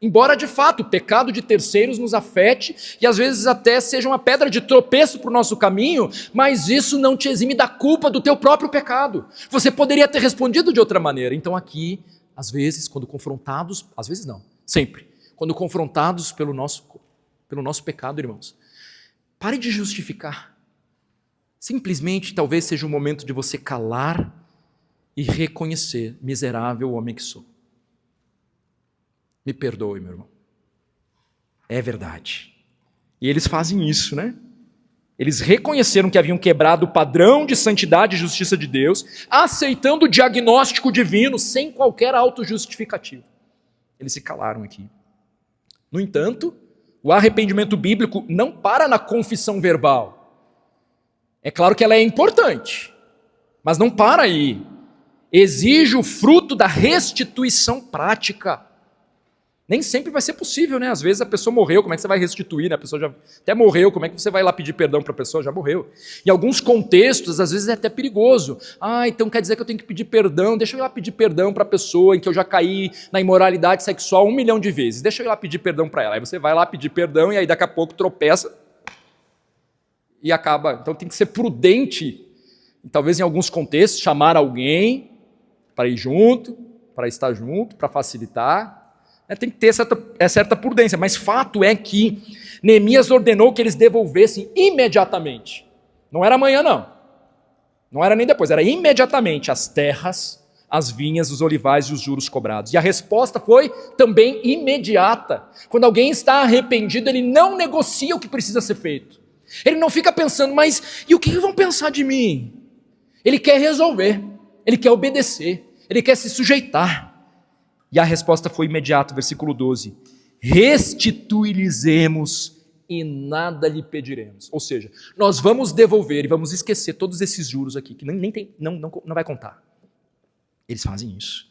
Embora, de fato, o pecado de terceiros nos afete e às vezes até seja uma pedra de tropeço para o nosso caminho, mas isso não te exime da culpa do teu próprio pecado. Você poderia ter respondido de outra maneira. Então aqui, às vezes, quando confrontados, às vezes não, sempre, quando confrontados pelo nosso pecado, irmãos, pare de justificar. Simplesmente, talvez seja o momento de você calar e reconhecer, miserável homem que sou. Me perdoe, meu irmão. É verdade. E eles fazem isso, né? Eles reconheceram que haviam quebrado o padrão de santidade e justiça de Deus, aceitando o diagnóstico divino sem qualquer autojustificativa. Eles se calaram aqui. No entanto, o arrependimento bíblico não para na confissão verbal. É claro que ela é importante, mas não para aí. Exige o fruto da restituição prática. Nem sempre vai ser possível, né? Às vezes a pessoa morreu, como é que você vai restituir? Né? A pessoa já até morreu, como é que você vai lá pedir perdão para a pessoa? Já morreu. Em alguns contextos, às vezes é até perigoso. Então quer dizer que eu tenho que pedir perdão, deixa eu ir lá pedir perdão para a pessoa em que eu já caí na imoralidade sexual 1 milhão de vezes. Deixa eu ir lá pedir perdão para ela. Aí você vai lá pedir perdão e aí daqui a pouco tropeça e acaba. Então tem que ser prudente, talvez em alguns contextos, chamar alguém para ir junto, para estar junto, para facilitar. Tem que ter certa prudência, mas fato é que Neemias ordenou que eles devolvessem imediatamente. Não era amanhã, não. Não era nem depois, era imediatamente as terras, as vinhas, os olivais e os juros cobrados. E a resposta foi também imediata. Quando alguém está arrependido, ele não negocia o que precisa ser feito. Ele não fica pensando, mas e o que vão pensar de mim? Ele quer resolver, ele quer obedecer, ele quer se sujeitar. E a resposta foi imediata, versículo 12. restituir-lhes-emos e nada lhe pediremos. Ou seja, nós vamos devolver e vamos esquecer todos esses juros aqui, que não vai contar. Eles fazem isso.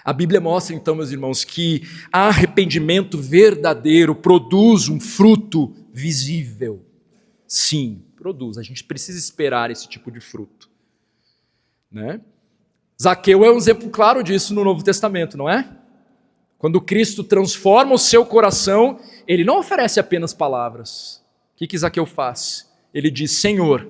A Bíblia mostra então, meus irmãos, que arrependimento verdadeiro produz um fruto visível. Sim, produz. A gente precisa esperar esse tipo de fruto, né? Zaqueu é um exemplo claro disso no Novo Testamento, não é? Quando Cristo transforma o seu coração, ele não oferece apenas palavras. O que Zaqueu faz? Ele diz: Senhor,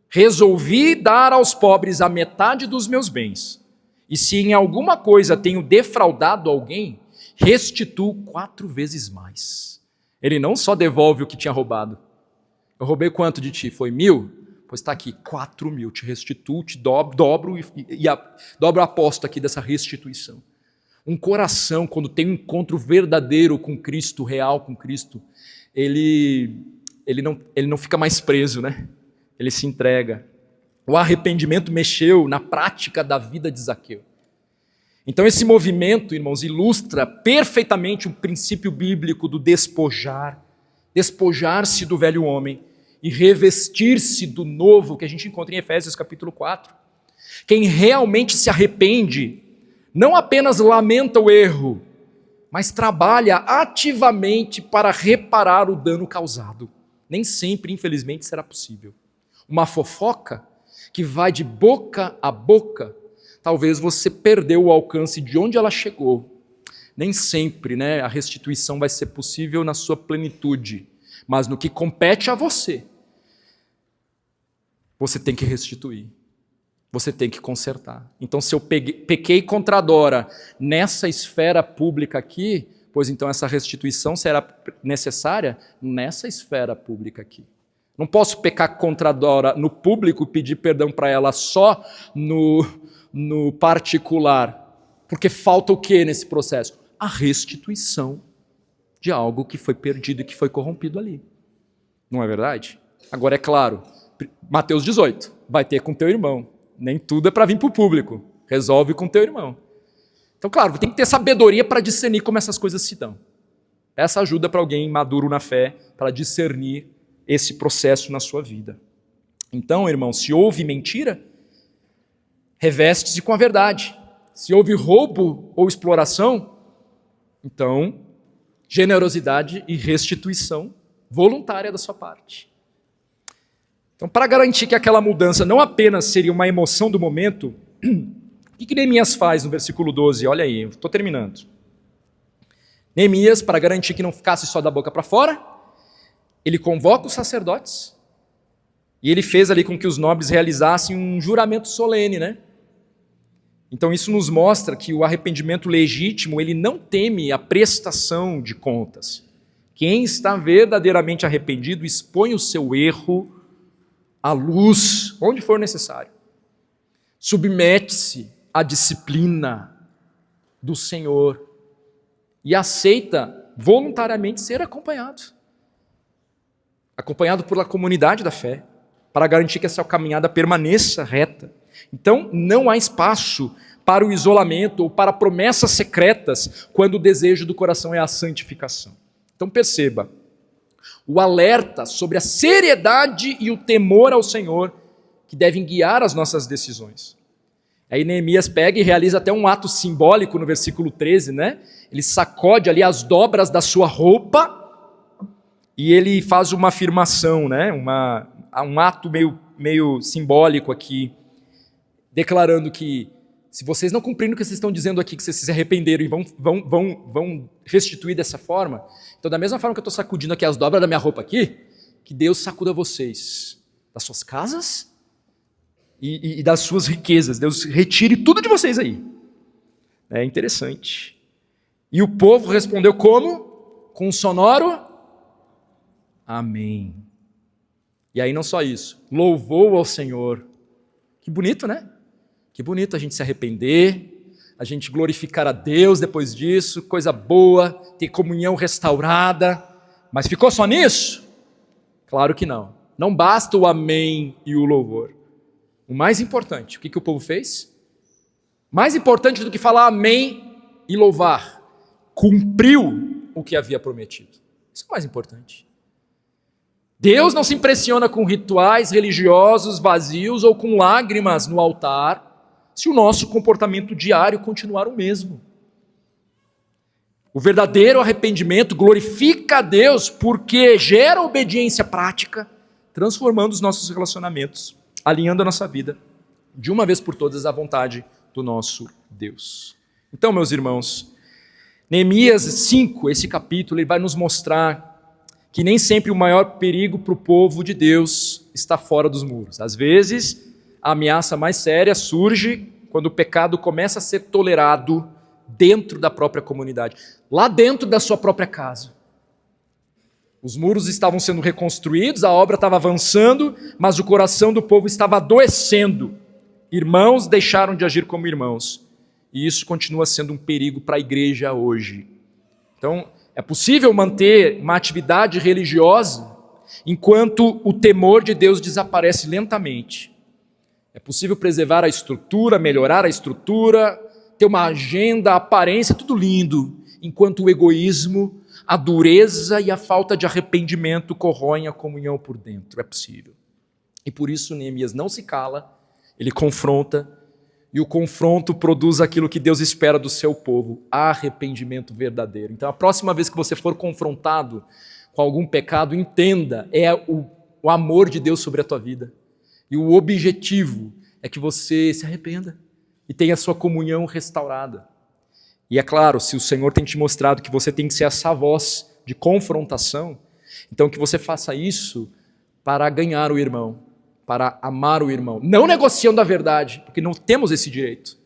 resolvi dar aos pobres a metade dos meus bens, e se em alguma coisa tenho defraudado alguém, restituo 4 vezes mais. Ele não só devolve o que tinha roubado. Eu roubei quanto de ti? Foi 1.000? Pois está aqui, 4.000, te restituo, te dobro dobro a aposta aqui dessa restituição. Um coração, quando tem um encontro verdadeiro com Cristo, real com Cristo, ele não fica mais preso, né? Ele se entrega. O arrependimento mexeu na prática da vida de Zaqueu. Então esse movimento, irmãos, ilustra perfeitamente um princípio bíblico do despojar-se do velho homem e revestir-se do novo, que a gente encontra em Efésios capítulo 4. Quem realmente se arrepende não apenas lamenta o erro, mas trabalha ativamente para reparar o dano causado. Nem sempre, infelizmente, será possível. Uma fofoca que vai de boca a boca, talvez você perdeu o alcance de onde ela chegou. Nem sempre, né, a restituição vai ser possível na sua plenitude, mas no que compete a você, você tem que restituir. Você tem que consertar. Então, se eu pequei contra a Dora nessa esfera pública aqui, pois então essa restituição será necessária nessa esfera pública aqui. Não posso pecar contra a Dora no público, pedir perdão para ela só no particular. Porque falta o que nesse processo? A restituição de algo que foi perdido e que foi corrompido ali. Não é verdade? Agora, é claro, Mateus 18, vai ter com teu irmão. Nem tudo é para vir para o público. Resolve com teu irmão. Então, claro, tem que ter sabedoria para discernir como essas coisas se dão. Essa ajuda para alguém maduro na fé, para discernir esse processo na sua vida. Então, irmão, se houve mentira, reveste-se com a verdade. Se houve roubo ou exploração, então, generosidade e restituição voluntária da sua parte. Então, para garantir que aquela mudança não apenas seria uma emoção do momento, o que Neemias faz no versículo 12? Olha aí, estou terminando. Neemias, para garantir que não ficasse só da boca para fora, ele convoca os sacerdotes e ele fez ali com que os nobres realizassem um juramento solene, né? Então isso nos mostra que o arrependimento legítimo, ele não teme a prestação de contas. Quem está verdadeiramente arrependido expõe o seu erro à luz, onde for necessário. Submete-se à disciplina do Senhor e aceita voluntariamente ser acompanhado pela comunidade da fé, para garantir que essa caminhada permaneça reta. Então, não há espaço para o isolamento ou para promessas secretas quando o desejo do coração é a santificação. Então, perceba, o alerta sobre a seriedade e o temor ao Senhor que devem guiar as nossas decisões. Aí Neemias pega e realiza até um ato simbólico no versículo 13, né? Ele sacode ali as dobras da sua roupa e ele faz uma afirmação, né? Um ato meio simbólico aqui, declarando que se vocês não cumprirem o que vocês estão dizendo aqui, que vocês se arrependeram e vão restituir dessa forma, então da mesma forma que eu estou sacudindo aqui as dobras da minha roupa aqui, que Deus sacuda vocês das suas casas e das suas riquezas. Deus retire tudo de vocês aí. É interessante. E o povo respondeu como? Com um sonoro amém. E aí não só isso, louvou ao Senhor. Que bonito, né? Que bonito a gente se arrepender, a gente glorificar a Deus depois disso, coisa boa, ter comunhão restaurada. Mas ficou só nisso? Claro que não. Não basta o amém e o louvor. O mais importante, o que o povo fez? Mais importante do que falar amém e louvar, cumpriu o que havia prometido. Isso é o mais importante. Deus não se impressiona com rituais religiosos vazios ou com lágrimas no altar, se o nosso comportamento diário continuar o mesmo. O verdadeiro arrependimento glorifica a Deus porque gera obediência prática, transformando os nossos relacionamentos, alinhando a nossa vida, de uma vez por todas, à vontade do nosso Deus. Então, meus irmãos, Neemias 5, esse capítulo, ele vai nos mostrar que nem sempre o maior perigo para o povo de Deus está fora dos muros. Às vezes, a ameaça mais séria surge quando o pecado começa a ser tolerado dentro da própria comunidade, lá dentro da sua própria casa. Os muros estavam sendo reconstruídos, a obra estava avançando, mas o coração do povo estava adoecendo. Irmãos deixaram de agir como irmãos. E isso continua sendo um perigo para a igreja hoje. Então, é possível manter uma atividade religiosa enquanto o temor de Deus desaparece lentamente. É possível preservar a estrutura, melhorar a estrutura, ter uma agenda, a aparência, tudo lindo, enquanto o egoísmo, a dureza e a falta de arrependimento corroem a comunhão por dentro. É possível. E por isso Neemias não se cala, ele confronta, e o confronto produz aquilo que Deus espera do seu povo, arrependimento verdadeiro. Então, a próxima vez que você for confrontado com algum pecado, entenda, é o amor de Deus sobre a tua vida. E o objetivo é que você se arrependa e tenha a sua comunhão restaurada. E é claro, se o Senhor tem te mostrado que você tem que ser essa voz de confrontação, então que você faça isso para ganhar o irmão, para amar o irmão, não negociando a verdade, porque não temos esse direito.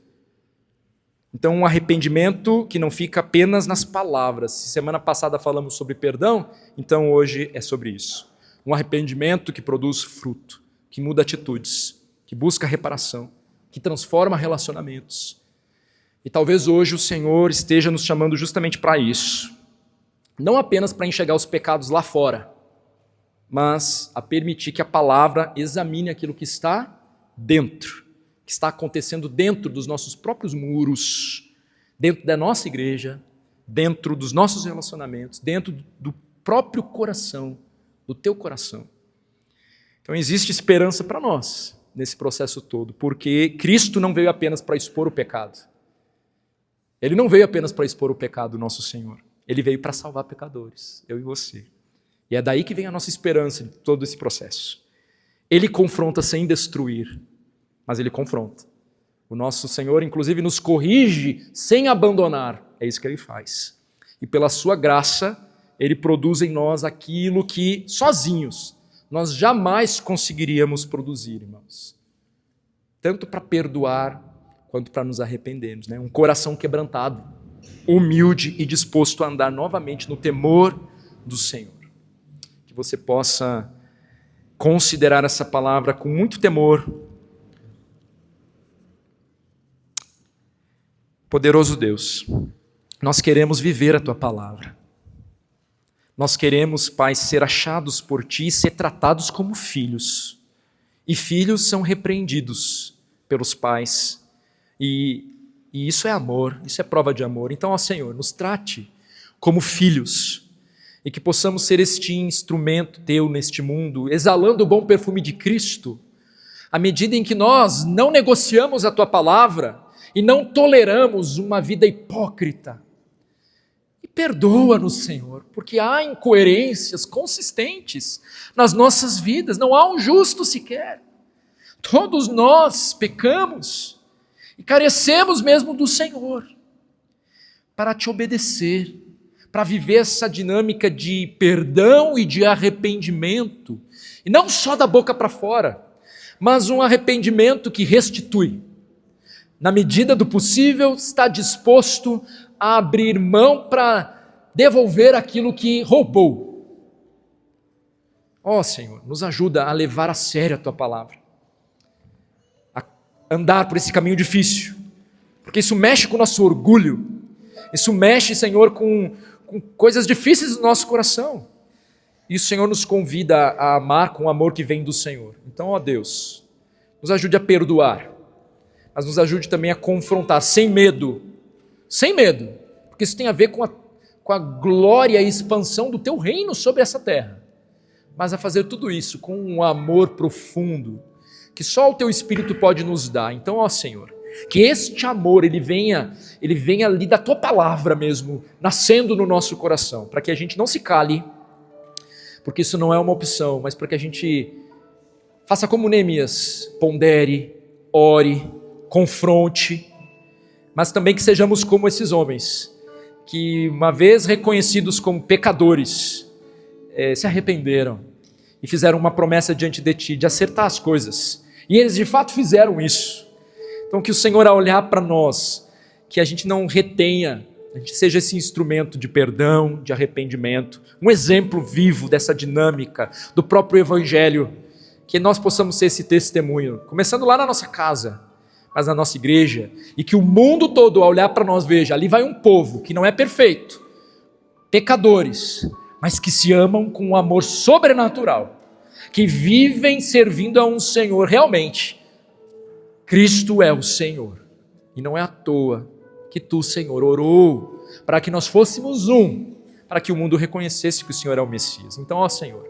Então, um arrependimento que não fica apenas nas palavras. Se semana passada falamos sobre perdão, então hoje é sobre isso. Um arrependimento que produz fruto, que muda atitudes, que busca reparação, que transforma relacionamentos. E talvez hoje o Senhor esteja nos chamando justamente para isso. Não apenas para enxergar os pecados lá fora, mas a permitir que a palavra examine aquilo que está dentro, que está acontecendo dentro dos nossos próprios muros, dentro da nossa igreja, dentro dos nossos relacionamentos, dentro do próprio coração, do teu coração. Então existe esperança para nós nesse processo todo, porque Cristo não veio apenas para expor o pecado. Ele não veio apenas para expor o pecado do nosso Senhor. Ele veio para salvar pecadores, eu e você. E é daí que vem a nossa esperança em todo esse processo. Ele confronta sem destruir, mas ele confronta. O nosso Senhor, inclusive, nos corrige sem abandonar. É isso que ele faz. E pela sua graça, ele produz em nós aquilo que, sozinhos, nós jamais conseguiríamos produzir, irmãos. Tanto para perdoar, quanto para nos arrependermos. Um coração quebrantado, humilde e disposto a andar novamente no temor do Senhor. Que você possa considerar essa palavra com muito temor. Poderoso Deus, nós queremos viver a Tua palavra. Nós queremos, Pai, ser achados por Ti e ser tratados como filhos. E filhos são repreendidos pelos pais. E isso é amor, isso é prova de amor. Então, ó Senhor, nos trate como filhos e que possamos ser este instrumento Teu neste mundo, exalando o bom perfume de Cristo, à medida em que nós não negociamos a Tua palavra e não toleramos uma vida hipócrita. E perdoa-nos, Senhor, porque há incoerências consistentes nas nossas vidas, não há um justo sequer. Todos nós pecamos e carecemos mesmo do Senhor para Te obedecer, para viver essa dinâmica de perdão e de arrependimento, e não só da boca para fora, mas um arrependimento que restitui. Na medida do possível, está disposto a abrir mão para devolver aquilo que roubou. Ó Senhor, nos ajuda a levar a sério a Tua palavra, a andar por esse caminho difícil, porque isso mexe com o nosso orgulho, isso mexe, Senhor, com coisas difíceis do nosso coração, e o Senhor nos convida a amar com o amor que vem do Senhor. Então, ó Deus, nos ajude a perdoar, mas nos ajude também a confrontar sem medo, porque isso tem a ver com com a glória e expansão do teu reino sobre essa terra, mas a fazer tudo isso com um amor profundo, que só o teu Espírito pode nos dar. Então, ó Senhor, que este amor, ele venha ali da tua palavra mesmo, nascendo no nosso coração, para que a gente não se cale, porque isso não é uma opção, mas para que a gente faça como Neemias, pondere, ore, confronte, mas também que sejamos como esses homens, que uma vez reconhecidos como pecadores, se arrependeram e fizeram uma promessa diante de ti, de acertar as coisas, e eles de fato fizeram isso. Então que o Senhor, ao olhar para nós, que a gente não retenha, a gente seja esse instrumento de perdão, de arrependimento, um exemplo vivo dessa dinâmica do próprio Evangelho, que nós possamos ser esse testemunho, começando lá na nossa casa, mas na nossa igreja, e que o mundo todo, ao olhar para nós, veja, ali vai um povo que não é perfeito, pecadores, mas que se amam com um amor sobrenatural, que vivem servindo a um Senhor realmente. Cristo é o Senhor, e não é à toa que tu, Senhor, orou para que nós fôssemos um, para que o mundo reconhecesse que o Senhor é o Messias. Então, ó Senhor,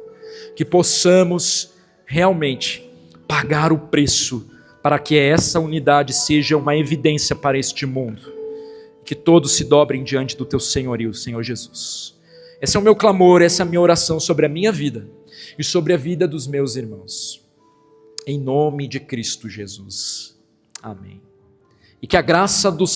que possamos realmente pagar o preço para que essa unidade seja uma evidência para este mundo, que todos se dobrem diante do teu senhorio, Senhor Jesus. Esse é o meu clamor, essa é a minha oração sobre a minha vida e sobre a vida dos meus irmãos. Em nome de Cristo Jesus. Amém. E que a graça do